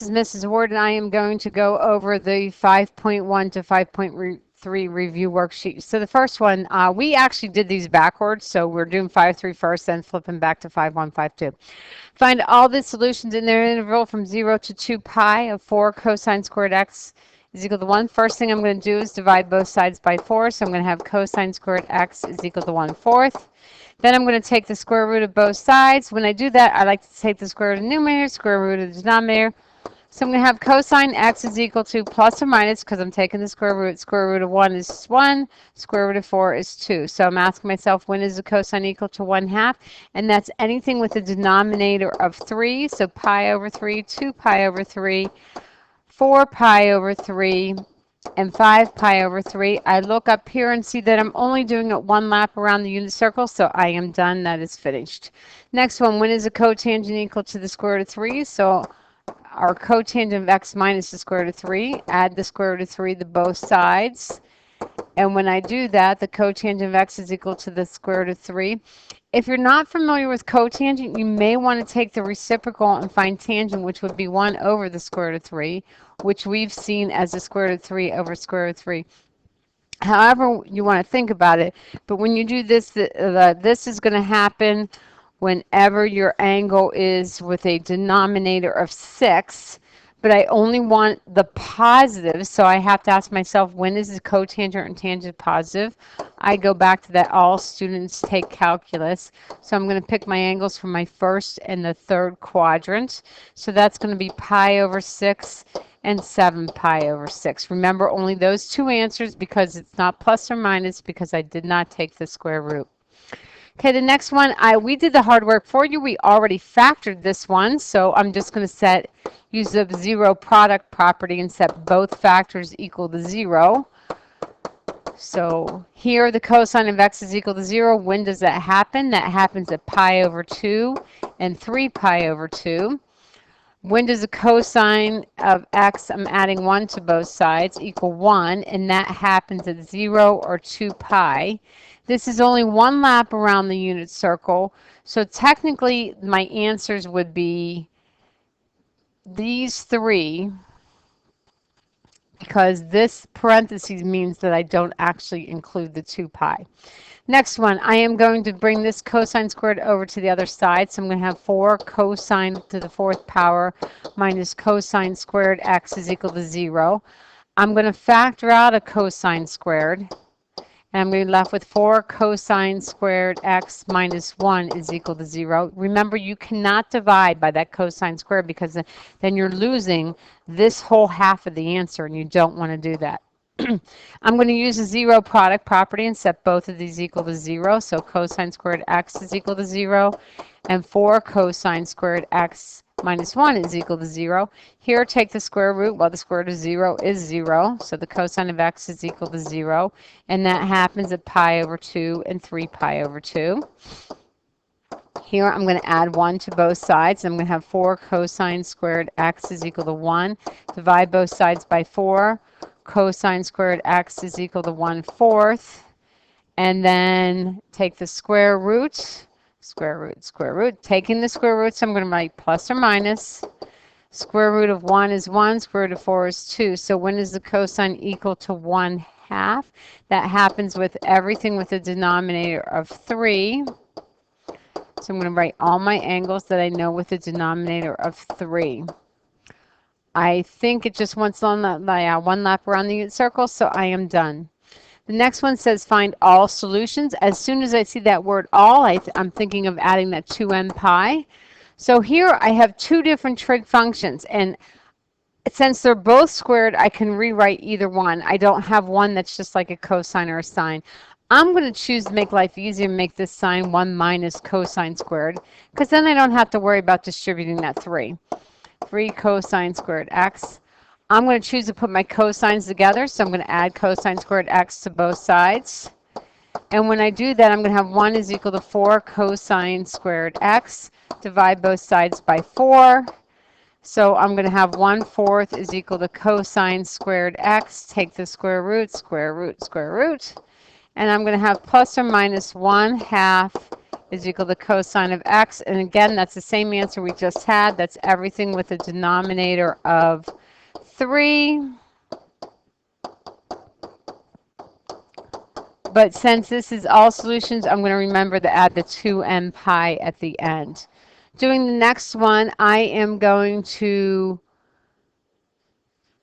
This is Mrs. Ward, and I am going to go over the 5.1 to 5.3 review worksheet. So the first one, we actually did these backwards, so we're doing 5.3 first, then flipping back to 5.1, 5.2. Find all the solutions in their interval from 0 to 2 pi of 4 cosine squared x is equal to 1. First thing I'm going to do is divide both sides by 4, so I'm going to have cosine squared x is equal to 1/4. Then I'm going to take the square root of both sides. When I do that, I like to take the square root of the numerator, square root of the denominator. So I'm going to have cosine x is equal to plus or minus, because I'm taking the square root. Square root of 1 is 1. Square root of 4 is 2. So I'm asking myself, when is the cosine equal to 1/2? And that's anything with a denominator of 3. So pi over 3, 2 pi over 3, 4 pi over 3, and 5 pi over 3. I look up here and see that I'm only doing it one lap around the unit circle, so I am done. That is finished. Next one, when is the cotangent equal to the square root of 3? So our cotangent of x minus the square root of 3, add the square root of 3 to both sides. And when I do that, the cotangent of x is equal to the square root of 3. If you're not familiar with cotangent, you may want to take the reciprocal and find tangent, which would be 1 over the square root of 3, which we've seen as the square root of 3 over square root of 3. However you want to think about it, but when you do this, this is going to happen whenever your angle is with a denominator of 6, but I only want the positive, so I have to ask myself, when is the cotangent and tangent positive? I go back to that all students take calculus. So I'm going to pick my angles from my first and the third quadrant. So that's going to be pi over 6 and 7 pi over 6. Remember, only those two answers, because it's not plus or minus, because I did not take the square root. Okay, the next one, we did the hard work for you. We already factored this one, so I'm just going to use the zero product property and set both factors equal to 0. So here the cosine of x is equal to 0. When does that happen? That happens at pi over 2 and 3 pi over 2. When does the cosine of x, I'm adding 1 to both sides, equal 1, and that happens at 0 or 2 pi. This is only one lap around the unit circle, so technically my answers would be these three, because this parentheses means that I don't actually include the 2 pi. Next one, I am going to bring this cosine squared over to the other side. So I'm going to have 4 cosine to the 4th power minus cosine squared x is equal to 0. I'm going to factor out a cosine squared. And I'm going to be left with 4 cosine squared x minus 1 is equal to 0. Remember, you cannot divide by that cosine squared, because then you're losing this whole half of the answer, and you don't want to do that. I'm going to use a zero product property and set both of these equal to 0. So cosine squared x is equal to 0, and 4 cosine squared x minus 1 is equal to 0. Here, take the square root. Well, the square root of 0 is 0. So the cosine of x is equal to 0. And that happens at pi over 2 and 3 pi over 2. Here, I'm going to add 1 to both sides. I'm going to have 4 cosine squared x is equal to 1. Divide both sides by 4. Cosine squared x is equal to 1/4. And then take the square root. Square root, square root. Taking the square root, so I'm going to write plus or minus. Square root of 1 is 1. Square root of 4 is 2. So when is the cosine equal to 1/2? That happens with everything with a denominator of 3. So I'm going to write all my angles that I know with a denominator of 3. I think it just wants one lap around the unit circle, so I am done. The next one says find all solutions. As soon as I see that word all, I'm thinking of adding that 2n pi. So here I have two different trig functions, and since they're both squared, I can rewrite either one. I don't have one that's just like a cosine or a sine. I'm going to choose to make life easier and make this sign 1 minus cosine squared, because then I don't have to worry about distributing that 3. 3 cosine squared x. I'm going to choose to put my cosines together, so I'm going to add cosine squared x to both sides. And when I do that, I'm going to have 1 is equal to 4 cosine squared x. Divide both sides by 4. So I'm going to have 1/4 is equal to cosine squared x. Take the square root, square root, square root. And I'm going to have plus or minus 1/2 is equal to cosine of x. And again, that's the same answer we just had. That's everything with a denominator of 3. But since this is all solutions, I'm going to remember to add the 2n pi at the end. Doing the next one, I am going to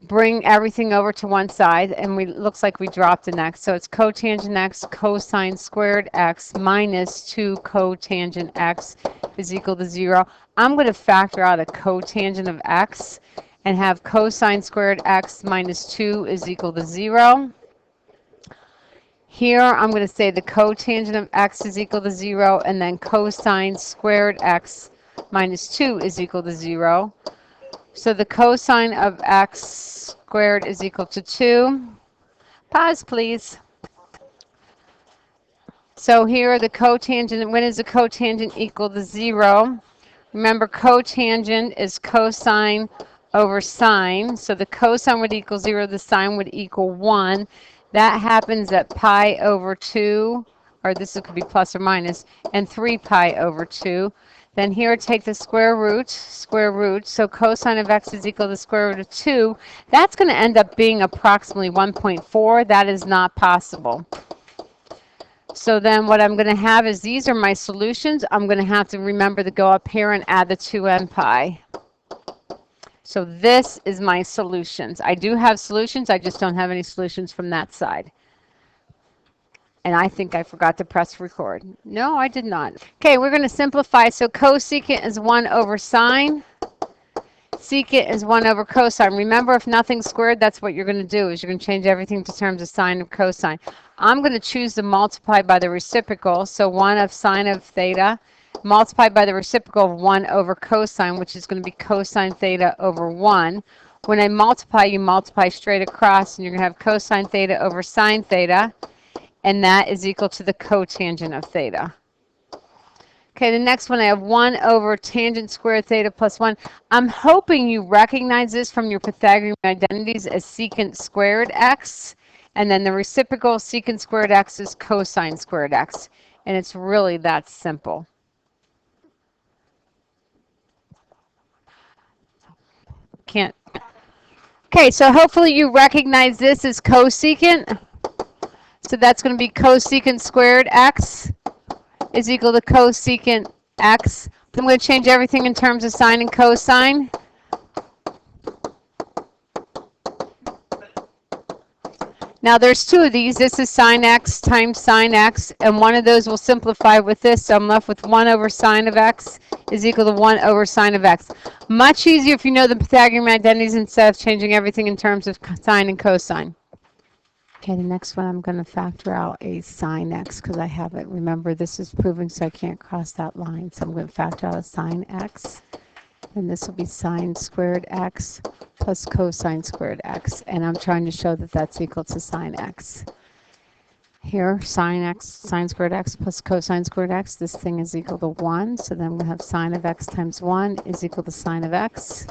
bring everything over to one side, and looks like we dropped an x. So it's cotangent x cosine squared x minus 2 cotangent x is equal to 0. I'm going to factor out a cotangent of x and have cosine squared x minus 2 is equal to 0. Here, I'm going to say the cotangent of x is equal to 0, and then cosine squared x minus 2 is equal to 0. So the cosine of x squared is equal to 2. Pause, please. So here, the cotangent, when is the cotangent equal to 0? Remember, cotangent is cosine over sine. So the cosine would equal 0, the sine would equal 1. That happens at pi over 2, or this could be plus or minus, and 3 pi over 2. Then here, take the square root. So cosine of x is equal to square root of 2. That's going to end up being approximately 1.4. That is not possible. So then what I'm going to have is these are my solutions. I'm going to have to remember to go up here and add the 2n pi. So this is my solutions. I do have solutions. I just don't have any solutions from that side. And I think I forgot to press record. No, I did not. Okay, we're going to simplify. So cosecant is 1 over sine. Secant is 1 over cosine. Remember, if nothing's squared, that's what you're going to do, is you're going to change everything to terms of sine of cosine. I'm going to choose to multiply by the reciprocal. So 1 of sine of theta multiplied by the reciprocal of 1 over cosine, which is going to be cosine theta over 1. When I multiply, you multiply straight across, and you're going to have cosine theta over sine theta, and that is equal to the cotangent of theta. Okay, the next one I have 1 over tangent squared theta plus 1. I'm hoping you recognize this from your Pythagorean identities as secant squared x, and then the reciprocal secant squared x is cosine squared x, and it's really that simple. Can't. Okay, so hopefully you recognize this as cosecant. So that's going to be cosecant squared x is equal to cosecant x. I'm going to change everything in terms of sine and cosine. Now there's 2 of these. This is sine x times sine x, and one of those will simplify with this. So I'm left with 1 over sine of x is equal to 1 over sine of x. Much easier if you know the Pythagorean identities instead of changing everything in terms of sine and cosine. Okay, the next one I'm going to factor out a sine x because I have it. Remember, this is proving, so I can't cross that line. So I'm going to factor out a sine x, and this will be sine squared x plus cosine squared x, and I'm trying to show that that's equal to sine x. Here, sine x, sine squared x plus cosine squared x, this thing is equal to 1, so then I'm going to have sine of x times 1 is equal to sine of x.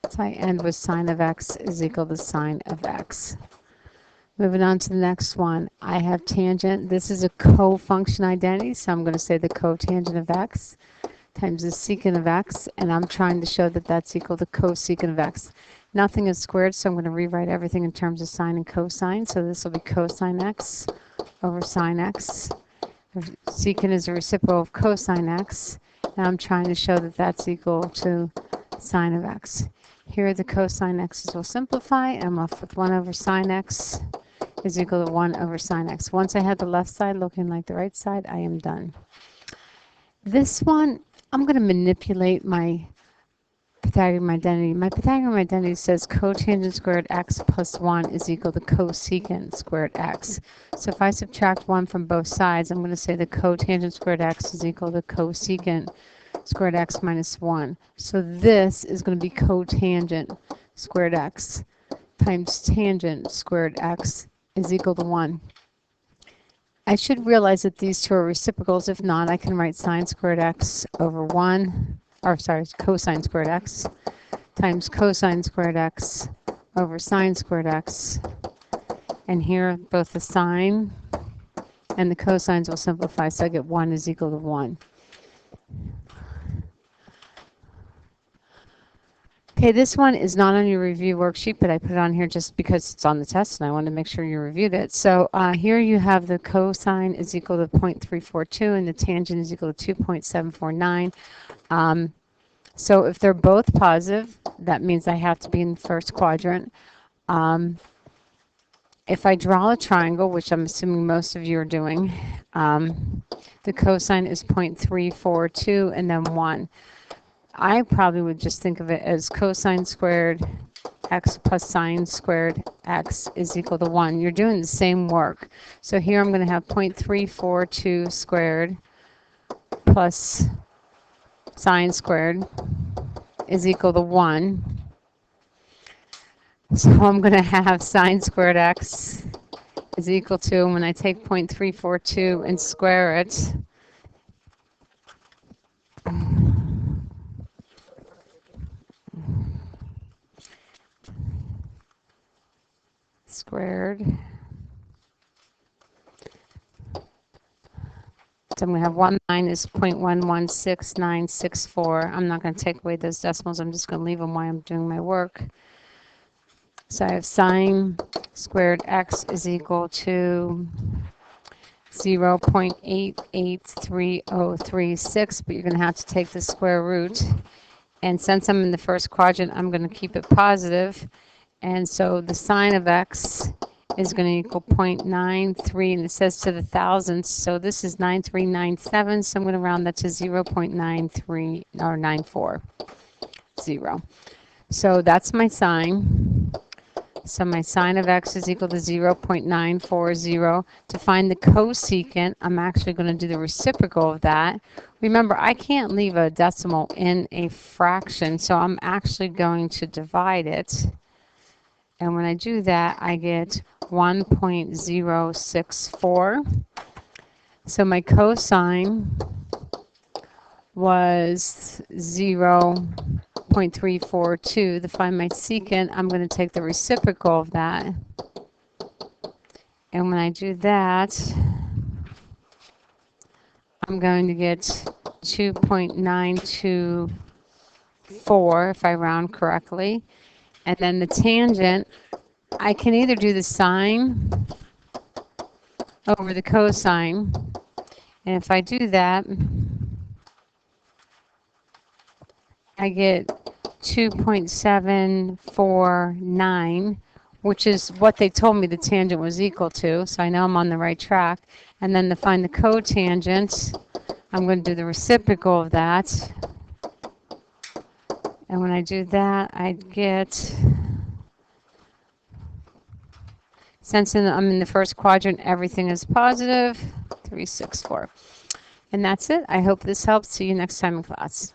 So I end with sine of x is equal to sine of x. Moving on to the next one, I have tangent. This is a co-function identity, so I'm going to say the cotangent of x times the secant of x, and I'm trying to show that that's equal to cosecant of x. Nothing is squared, so I'm going to rewrite everything in terms of sine and cosine. So this will be cosine x over sine x. Secant is a reciprocal of cosine x, and I'm trying to show that that's equal to sine of x. Here the cosine x's will simplify, and I'm left with 1 over sine x is equal to 1 over sine x. Once I have the left side looking like the right side, I am done. This one, I'm going to manipulate my Pythagorean identity. My Pythagorean identity says cotangent squared x plus 1 is equal to cosecant squared x. So if I subtract 1 from both sides, I'm going to say the cotangent squared x is equal to cosecant squared x minus 1. So this is going to be cotangent squared x times tangent squared x is equal to 1. I should realize that these 2 are reciprocals. If not, I can write sine squared x over 1, or sorry, cosine squared x times cosine squared x over sine squared x. And here, both the sine and the cosines will simplify, so I get 1 is equal to 1. Okay, this one is not on your review worksheet, but I put it on here just because it's on the test and I wanted to make sure you reviewed it. So here you have the cosine is equal to 0.342 and the tangent is equal to 2.749. So if they're both positive, that means I have to be in the first quadrant. If I draw a triangle, which I'm assuming most of you are doing, the cosine is 0.342 and then 1. I probably would just think of it as cosine squared x plus sine squared x is equal to 1. You're doing the same work. So here I'm going to have 0.342 squared plus sine squared is equal to 1. So I'm going to have sine squared x is equal to, when I take 0.342 and square it, squared. So I'm going to have 1 minus 0.116964. I'm not going to take away those decimals. I'm just going to leave them while I'm doing my work. So I have sine squared x is equal to 0.883036, but you're going to have to take the square root. And since I'm in the first quadrant, I'm going to keep it positive. And so the sine of x is going to equal 0.93, and it says to the thousandths, so this is 9397, so I'm going to round that to 0.93 or 940. So that's my sine. So my sine of x is equal to 0.940. To find the cosecant, I'm actually going to do the reciprocal of that. Remember, I can't leave a decimal in a fraction, so I'm actually going to divide it. And when I do that, I get 1.064. So my cosine was 0.342. To find my secant, I'm going to take the reciprocal of that. And when I do that, I'm going to get 2.924 if I round correctly. And then the tangent, I can either do the sine over the cosine. And if I do that, I get 2.749, which is what they told me the tangent was equal to. So I know I'm on the right track. And then to find the cotangent, I'm going to do the reciprocal of that. And when I do that, I get, since I'm in the first quadrant, everything is positive, 364. And that's it. I hope this helps. See you next time in class.